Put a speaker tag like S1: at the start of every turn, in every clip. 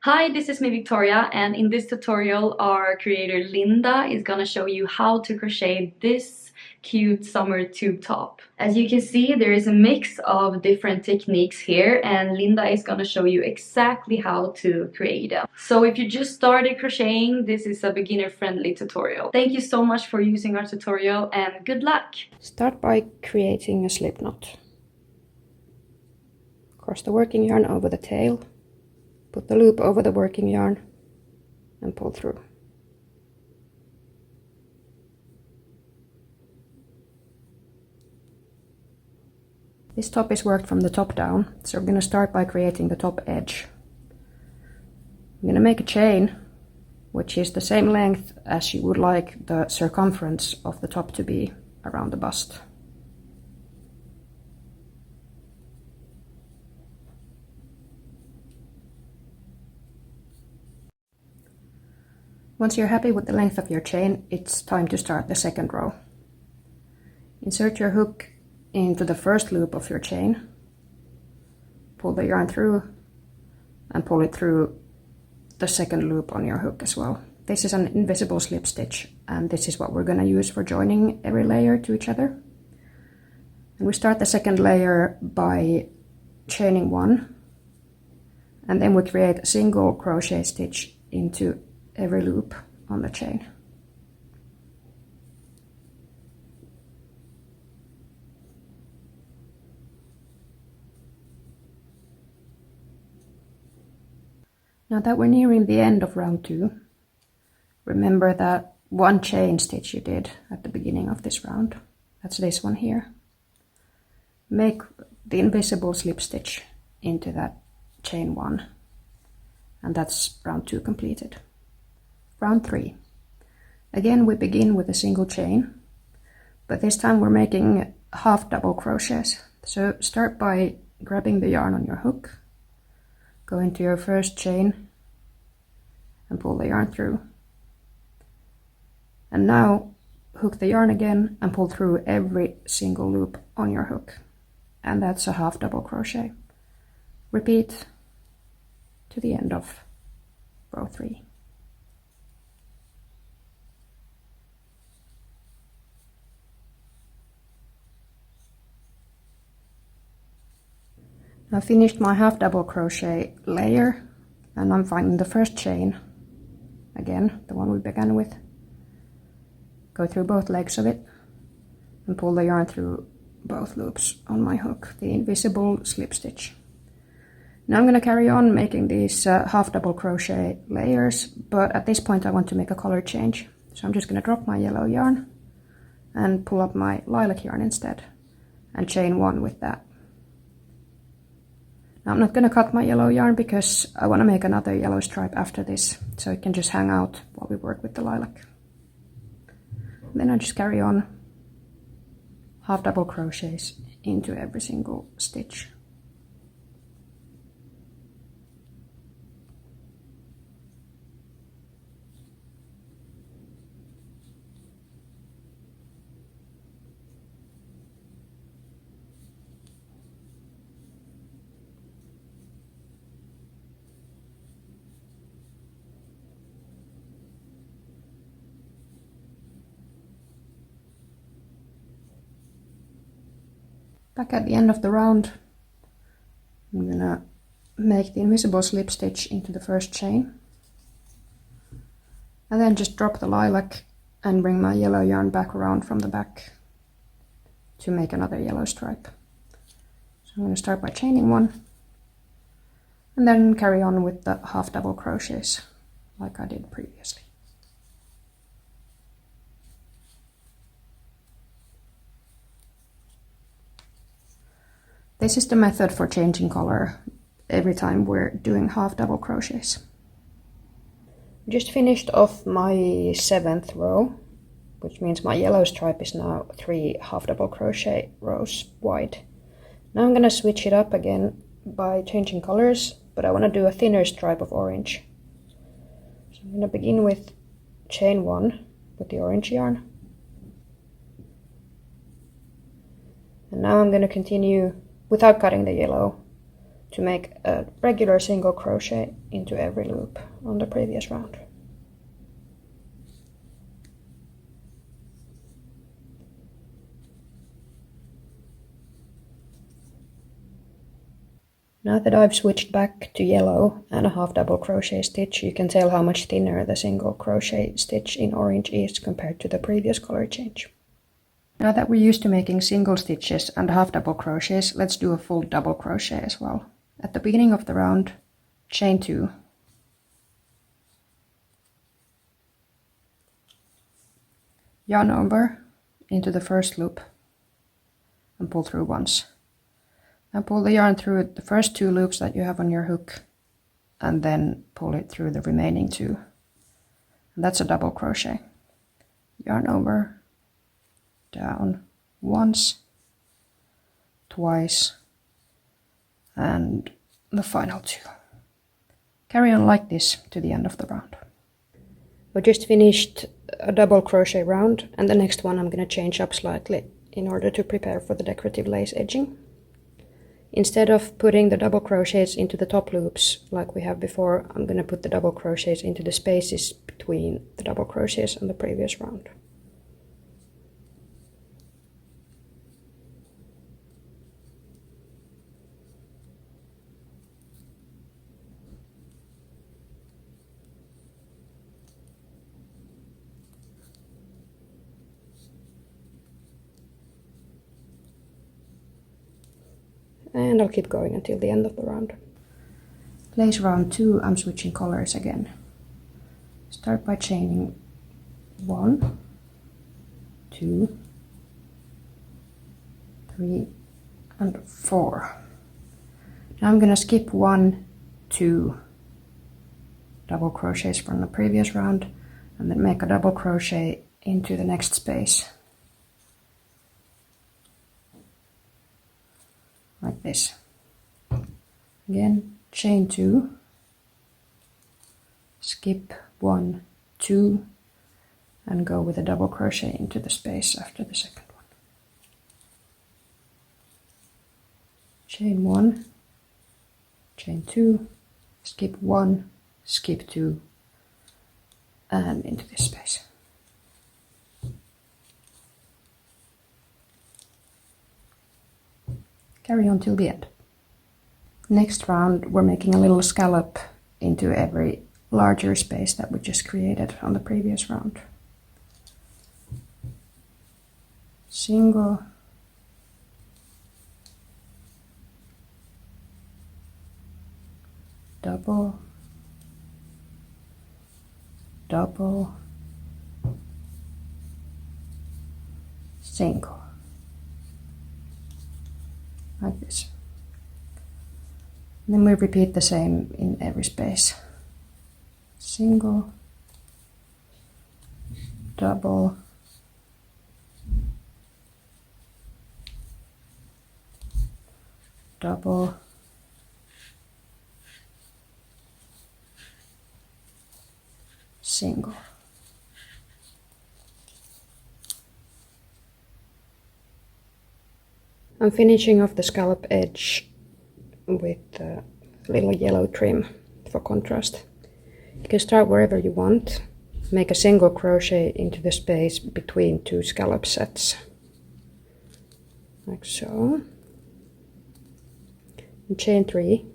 S1: Hi, this is me Victoria, and in this tutorial our creator Linda is gonna show you how to crochet this cute summer tube top. As you can see, there is a mix of different techniques here, and Linda is gonna show you exactly how to create them. So if you just started crocheting, this is a beginner-friendly tutorial. Thank you so much for using our tutorial and good luck!
S2: Start by creating a slip knot. Cross the working yarn over the tail. Put the loop over the working yarn and pull through. This top is worked from the top down, so we're going to start by creating the top edge. I'm going to make a chain which is the same length as you would like the circumference of the top to be around the bust. Once you're happy with the length of your chain, it's time to start the second row. Insert your hook into the first loop of your chain, pull the yarn through and pull it through the second loop on your hook as well. This is an invisible slip stitch, and this is what we're going to use for joining every layer to each other. And we start the second layer by chaining one, and then we create a single crochet stitch into every loop on the chain. Now that we're nearing the end of round 2, remember that one chain stitch you did at the beginning of this round. That's this one here. Make the invisible slip stitch into that chain 1, and that's round 2 completed. Round 3. Again, we begin with a single chain, but this time we're making half double crochets. So start by grabbing the yarn on your hook, go into your first chain and pull the yarn through. And now hook the yarn again and pull through every single loop on your hook. And that's a half double crochet. Repeat to the end of row 3. I finished my half double crochet layer, and I'm finding the first chain again, the one we began with. Go through both legs of it and pull the yarn through both loops on my hook, the invisible slip stitch. Now I'm going to carry on making these half double crochet layers, but at this point I want to make a color change. So I'm just going to drop my yellow yarn and pull up my lilac yarn instead and chain one with that. Now I'm not going to cut my yellow yarn because I want to make another yellow stripe after this, so it can just hang out while we work with the lilac. Then I just carry on half double crochets into every single stitch. Back at the end of the round, I'm gonna make the invisible slip stitch into the first chain, and then just drop the lilac and bring my yellow yarn back around from the back to make another yellow stripe. So I'm going to start by chaining one and then carry on with the half double crochets like I did previously. This is the method for changing color every time we're doing half double crochets. Just finished off my 7th row, which means my yellow stripe is now 3 half double crochet rows wide. Now I'm going to switch it up again by changing colors, but I want to do a thinner stripe of orange. So I'm going to begin with chain 1 with the orange yarn. And now I'm going to continue, without cutting the yellow, to make a regular single crochet into every loop on the previous round. Now that I've switched back to yellow and a half double crochet stitch, you can tell how much thinner the single crochet stitch in orange is compared to the previous color change. Now that we're used to making single stitches and half double crochets, let's do a full double crochet as well. At the beginning of the round, chain 2, yarn over into the first loop and pull through once. Now pull the yarn through the first 2 loops that you have on your hook and then pull it through the remaining 2. And that's a double crochet. Yarn over, down once, twice, and the final 2. Carry on like this to the end of the round. We just finished a double crochet round, and the next one I'm going to change up slightly in order to prepare for the decorative lace edging. Instead of putting the double crochets into the top loops like we have before, I'm going to put the double crochets into the spaces between the double crochets and the previous round. And I'll keep going until the end of the round. Lace round 2, I'm switching colors again. Start by chaining 1, 2, 3, and 4. Now I'm going to skip 1, 2 double crochets from the previous round and then make a double crochet into the next space. Like this. Again, chain 2, skip 1, 2, and go with a double crochet into the space after the second one. Chain 1, chain 2, skip 1, skip 2, and into this space. Carry on till the end. Next round we're making a little scallop into every larger space that we just created on the previous round. Single, double, double, single. Like this. And then we repeat the same in every space. Single, double, double, single. I'm finishing off the scallop edge with a little yellow trim for contrast. You can start wherever you want. Make a single crochet into the space between 2 scallop sets. Like so. And chain 3.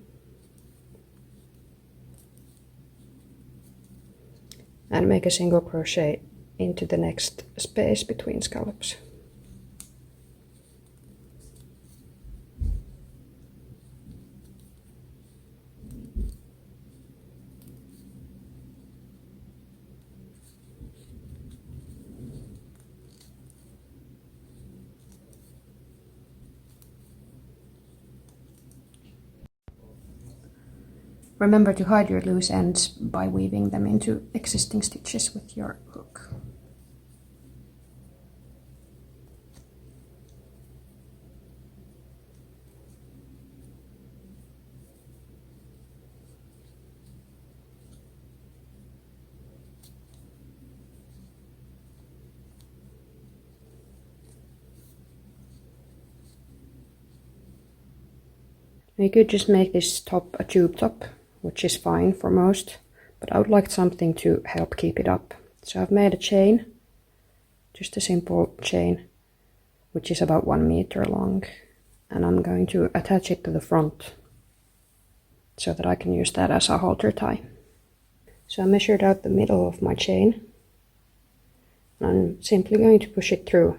S2: And make a single crochet into the next space between scallops. Remember to hide your loose ends by weaving them into existing stitches with your hook. You could just make this top a tube top, which is fine for most, but I would like something to help keep it up. So I've made a chain, just a simple chain, which is about 1 meter long, and I'm going to attach it to the front so that I can use that as a halter tie. So I measured out the middle of my chain, and I'm simply going to push it through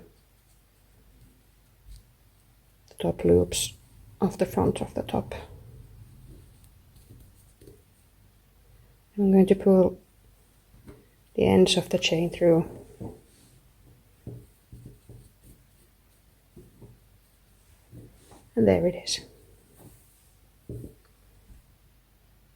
S2: the top loops of the front of the top. I'm going to pull the ends of the chain through. And there it is.